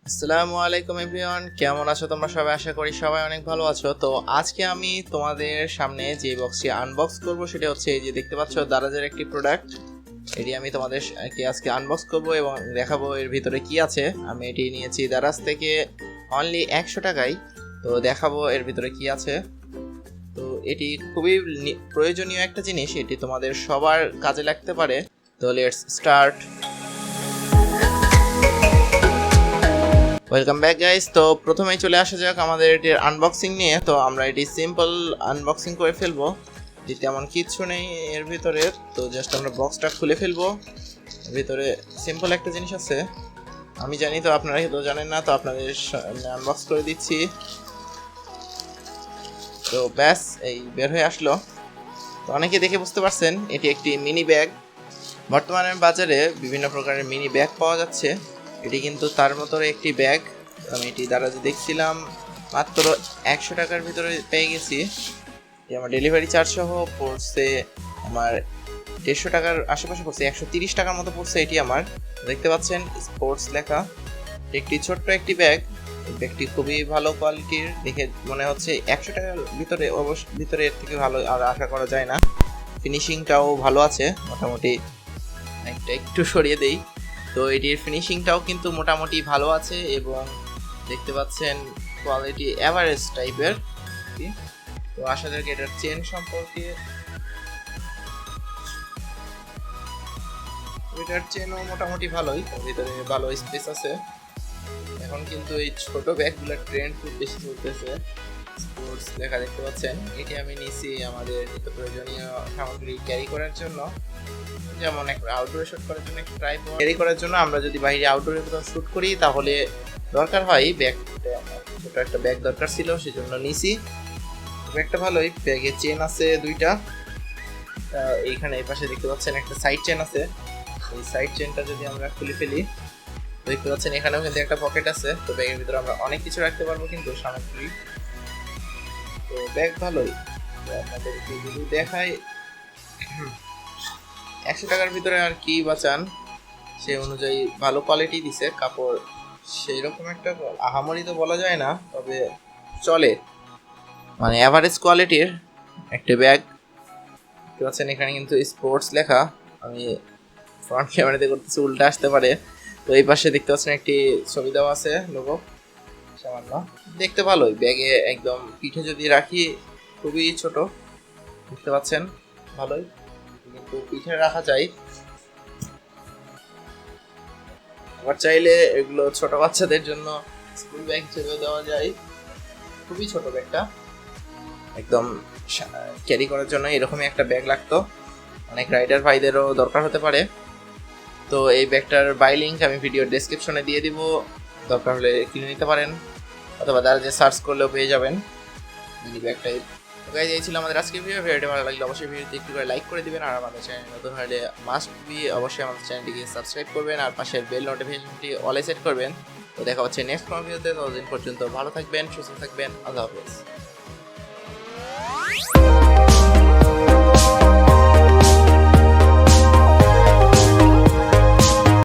আসসালামু আলাইকুম এভরিওয়ান, কেমন আছো তোমরা সবাই? আশা করি সবাই অনেক ভালো আছো। তো আজকে আমি তোমাদের সামনে যে বক্সটি আনবক্স করব সেটা হচ্ছে এই যে দেখতে পাচ্ছ দারাজের একটি প্রোডাক্ট। এটি আমি তোমাদের আজকে আনবক্স করব এবং দেখাবো এর ভিতরে কি আছে। আমি এটি নিয়েছি দারাজ থেকে অনলি 100 টাকায়। তো দেখাবো এর ভিতরে কি আছে। তো এটি খুবই প্রয়োজনীয় একটা জিনিস, এটি তোমাদের সবার কাজে লাগতে পারে। তো let's start. Welcome back guys. তো প্রথমেই চলে আসা যাক আমাদের এটির আনবক্সিং নিয়ে। তো আমরা এটি সিম্পল আনবক্সিং করে ফেলবো, যে তেমন কিছু নেই এর ভিতরে। তো জাস্ট আমরা বক্সটা খুলে ফেলবো। এর ভিতরে সিম্পল একটা জিনিস আছে, আমি জানি, তো আপনারা তো জানেন না, তো আপনাদের আনবক্স করে দিচ্ছি। তো ব্যাস এই বের হয়ে আসলো। তো অনেকে দেখে বুঝতে পারছেন এটি একটি মিনি ব্যাগ। বর্তমানে বাজারে বিভিন্ন প্রকারের মিনি ব্যাগ পাওয়া যাচ্ছে, এটি কিন্তু তার মতো একটি ব্যাগ। আমি এটি দ্বারা যে দেখছিলাম মাত্র 100 টাকার ভিতরে পেয়ে গেছি। আমার ডেলিভারি চার্জ সহ পড়ছে আমার 150 টাকার আশেপাশে পড়ছে, 130 টাকার মতো পড়ছে। এটি আমার দেখতে পাচ্ছেন স্পোর্টস লেখা, একটি ছোট্ট একটি ব্যাগ। ব্যাগটি খুবই ভালো কোয়ালিটির, দেখে মনে হচ্ছে 100 টাকার ভিতরে ভিতরে এর থেকে ভালো আর আশা করা যায় না। ফিনিশিংটাও ভালো আছে মোটামুটি। একটু সরিয়ে দেই, তো এটির ফিনিশিংটাও কিন্তু মোটামুটি ভালো আছে এবং দেখতে পাচ্ছেন কোয়ালিটি এভারেজ টাইপের। তো আশা করি এটার চেন সম্পর্কে, এটার চেনও মোটামুটি ভালোই, ভিতরে ভালো স্পেস আছে। এখন কিন্তু এই ছোট ব্যাগগুলোর ট্রেন্ড খুব বেশি চলতেছে, স্পোর্টস লেখা দেখতে পাচ্ছেন। এটি আমি নিয়েছি আমাদের নিত্য প্রয়োজনীয় সামগ্রী ক্যারি করার জন্য, যেমন একটা আউটডোরে শুট করার জন্য একটা ট্রাইপড ক্যারি করার জন্য। আমরা যদি বাইরে আউটডোরে কোথাও শুট করি তাহলে দরকার হয় ব্যাগটা, ছোট একটা ব্যাগ দরকার ছিল, সেজন্য নিছি। ব্যাগটা ভালোই, ব্যাগে চেন আছে দুইটা। এইখানে এই পাশে দেখতে পাচ্ছেন একটা সাইড চেন আছে। এই সাইড চেনটা যদি আমরা খুলে ফেলি দেখতে পাচ্ছেন এখানেও কিন্তু একটা পকেট আছে। তো ব্যাগের ভিতরে আমরা অনেক কিছু রাখতে পারবো কিন্তু সামগ্রী। তো ব্যাগ ভালোই, আপনাদেরকে যদি দেখাই 100 টাকার ভিতরে আর কি বাঁচান, সে অনুযায়ী ভালো কোয়ালিটি দিছে। কাপড় সেই রকম একটা আহামরি তো বলা যায় না, তবে চলে, মানে এভারেজ কোয়ালিটির একটা ব্যাগ। দেখতে পাচ্ছেন এখানে কিন্তু স্পোর্টস লেখা, আমি ফ্রন্ট ক্যামেরাতে করতেছি, উল্টা আসতে পারে। তো এই পাশে দেখতে পাচ্ছেন একটি ছবি দেওয়া আছে, লোগো সামান্য, দেখতে ভালোই। ব্যাগে একদম পিঠে যদি রাখি খুবই ছোট, দেখতে পাচ্ছেন ভালোই, কিন্তু পিঠে রাখা যায়। আবার চাইলে এগুলো ছোট বাচ্চাদের জন্য স্কুল ব্যাগ হিসেবে দেওয়া যায়। খুবই ছোট ব্যাগটা, একদম ক্যারি করার জন্য এরকমই একটা ব্যাগ লাগতো, অনেক রাইডার ভাইদেরও দরকার হতে পারে। তো এই ব্যাগটার বাই লিঙ্ক আমি ভিডিও ডেসক্রিপশনে দিয়ে দিব, দরকার হলে কিনে নিতে পারেন, অথবা তারা যে সার্চ করলেও পেয়ে যাবেন মিনি ব্যাগটাই। তো গাইজ এই ছিল আমাদের আজকের ভিডিওটি ভালো লাগলে অবশ্যই ভিডিওতে একটু করে লাইক করে দিবেন, আর আমাদের চ্যানেল নতুন হলে মাস্ট বি অবশ্যই আমাদের চ্যানেলটিকে সাবস্ক্রাইব করবেন, আর পাশের বেল নোটিফিকেশনটি অলে সেট করবেন। তো দেখা হচ্ছে নেক্সট কোনো ভিডিওতে, ততদিন পর্যন্ত ভালো থাকবেন, সুস্থ থাকবেন, আল্লাহ হাফেজ।